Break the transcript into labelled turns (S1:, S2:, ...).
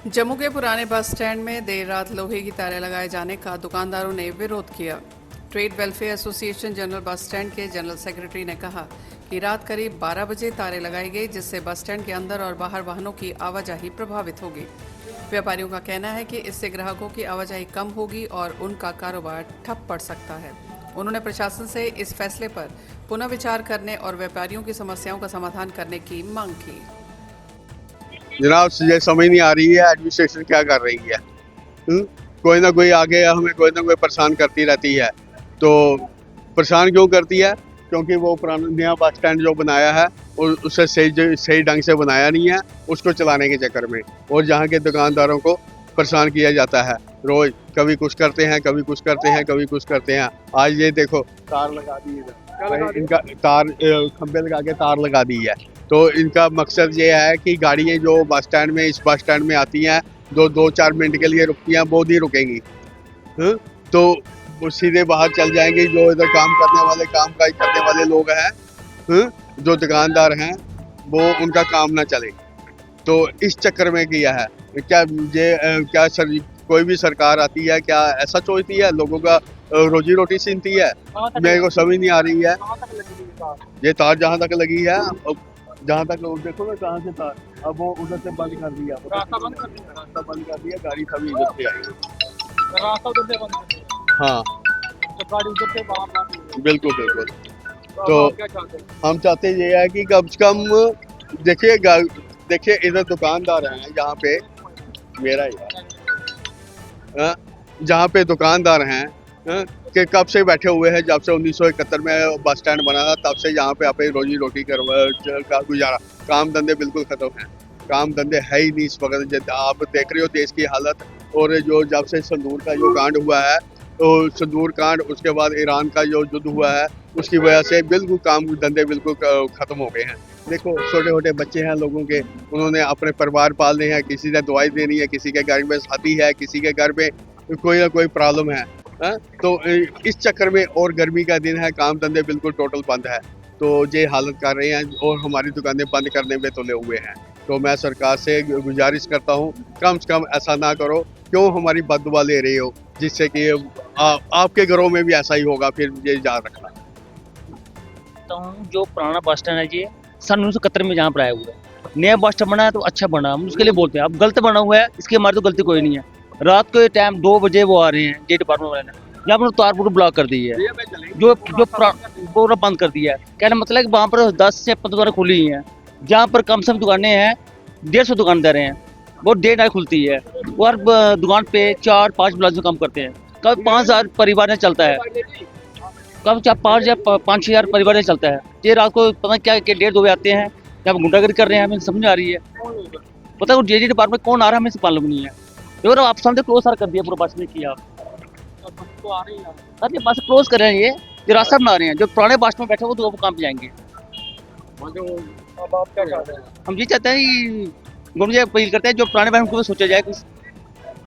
S1: जम्मू के पुराने bus stand में देर रात लोहे की तारें लगाए जाने का दुकानदारों ने विरोध किया। Trade welfare association general bus stand के जनरल सेक्रेटरी ने कहा कि रात करीब 12 बजे तारें लगाई गई, जिससे बस स्टैंड के अंदर और बाहर वाहनों की आवाजाही प्रभावित होगी। व्यापारियों का कहना है कि इससे ग्राहकों की आवाजाही कम होगी और उनका कारोबार ठप पड़ सकता है। उन्होंने प्रशासन से इस फैसले पर पुनः विचार करने और व्यापारियों की समस्याओं का समाधान करने की मांग की।
S2: जनाब, ये समझ नहीं आ रही है एडमिनिस्ट्रेशन क्या कर रही है। कोई ना कोई आगे हमें कोई ना कोई परेशान करती रहती है। तो परेशान क्यों करती है? क्योंकि वो पुराना नया बस स्टैंड जो बनाया है उसे सही ढंग से बनाया नहीं है, उसको चलाने के चक्कर में, और जहाँ के दुकानदारों को परेशान किया जाता है। रोज कभी कुछ करते हैं, कभी कुछ करते हैं, कभी कुछ करते हैं। आज ये देखो तार लगा दी है, इनका तार खंबे लगा के तार लगा दी है। तो इनका मकसद ये है कि गाड़ियाँ जो बस स्टैंड में इस बस स्टैंड में आती हैं, दो चार मिनट के लिए रुकती हैं, वो नहीं रुकेंगी। तो वो सीधे बाहर चल जाएंगे। जो इधर काम काज करने वाले लोग हैं, जो दुकानदार हैं, वो उनका काम ना चले। तो इस चक्कर में किया है। क्या सर कोई भी सरकार आती है क्या ऐसा सोचती है लोगों का रोजी रोटी छीनती है? मेरे को समझ नहीं आ रही है। ये तार जहाँ तक लगी है, जहाँ तक देखो ना कहाँ से तार, अब वो उधर से बंद कर दिया, रास्ता बंद कर दिया, गाड़ी सभी इधर से आई।
S3: रास्ता उधर से बंद कर दिया।
S2: हाँ,
S3: तो गाड़ी उधर से बाहर ना निकले।
S2: बिल्कुल बिल्कुल।
S3: तो आप क्या चाहते हैं?
S2: हम चाहते ये है कि कम से कम देखिए इधर दुकानदार हैं, यहाँ पे मेरा ही जहाँ पे दुकानदार हैं, कि कब से बैठे हुए हैं, जब से 1971 में बस स्टैंड बना था तब से यहाँ पे अपनी रोजी रोटी का गुजारा। काम धंधे बिल्कुल खत्म हैं, काम धंधे है ही नहीं इस वक्त। आप देख रहे हो देश की हालत। और जो जब से संदूर का जो कांड हुआ है, तो संदूर कांड, उसके बाद ईरान का जो युद्ध हुआ है, उसकी वजह से बिल्कुल काम धंधे बिल्कुल खत्म हो गए हैं। देखो छोटे छोटे बच्चे हैं लोगों के, उन्होंने अपने परिवार पालने हैं, किसी ने दवाई देनी है, किसी के घर में शादी है, किसी के घर में कोई ना कोई प्रॉब्लम है। तो इस चक्कर में, और गर्मी का दिन है, काम धंधे बिल्कुल टोटल बंद है। तो ये हालत कर रहे हैं और हमारी दुकानें बंद करने में तुले हुए हैं। तो मैं सरकार से गुजारिश करता हूँ, कम से कम ऐसा ना करो। क्यों हमारी बददुआ ले रहे हो, जिससे कि आपके घरों में भी ऐसा ही होगा। फिर ये याद रखना।
S3: तो जो पुराना बस स्टैंड है ये सन 1971 में जहाँ पर आया हुआ है। नया बस स्टैंड बना है तो अच्छा बना, हम उसके लिए बोलते हैं। अब गलत बना हुआ है, इसकी हमारी तो गलती कोई नहीं है। रात को टाइम 2 बजे वो आ रहे हैं, जे डिपार्टमेंट वाले ने यहाँ पर तार पूरा ब्लॉक कर दी है, जो पूरा बंद कर दिया है। कहने मतलब है कि वहाँ पर 10 से 15 दुकानें खुली हुई हैं, जहाँ पर कम से कम दुकानें हैं 150 दुकानदार हैं। वो डे नाइट खुलती है, वो हर दुकान पे 4-5 मुलाजिम काम करते हैं। कब 5000 परिवार में चलता है, कब 5 या 5-6 परिवार में चलता है। ये रात को पता क्या 1:30-2 बजे आते हैं, यहाँ गुंडागर्दी कर रहे हैं, हमें समझ में आ रही है। पता है जे डिपार्टमेंट कौन आ रहा है हमें मालूम नहीं है। और आप सामने क्लोज कर दिया, पूरा बस ने किया। सर ये बस क्लोज कर रहे हैं, ये रास्ता बना रहे हैं। जो पुराने बस में बैठे वो तो वो काम पे जाएंगे।
S4: अब आप क्या चाहते हैं?
S3: हम ये चाहते हैं कि गवर्नमेंट से अपील करते हैं, जो पुराने बस उनको भी सोचा जाए कुछ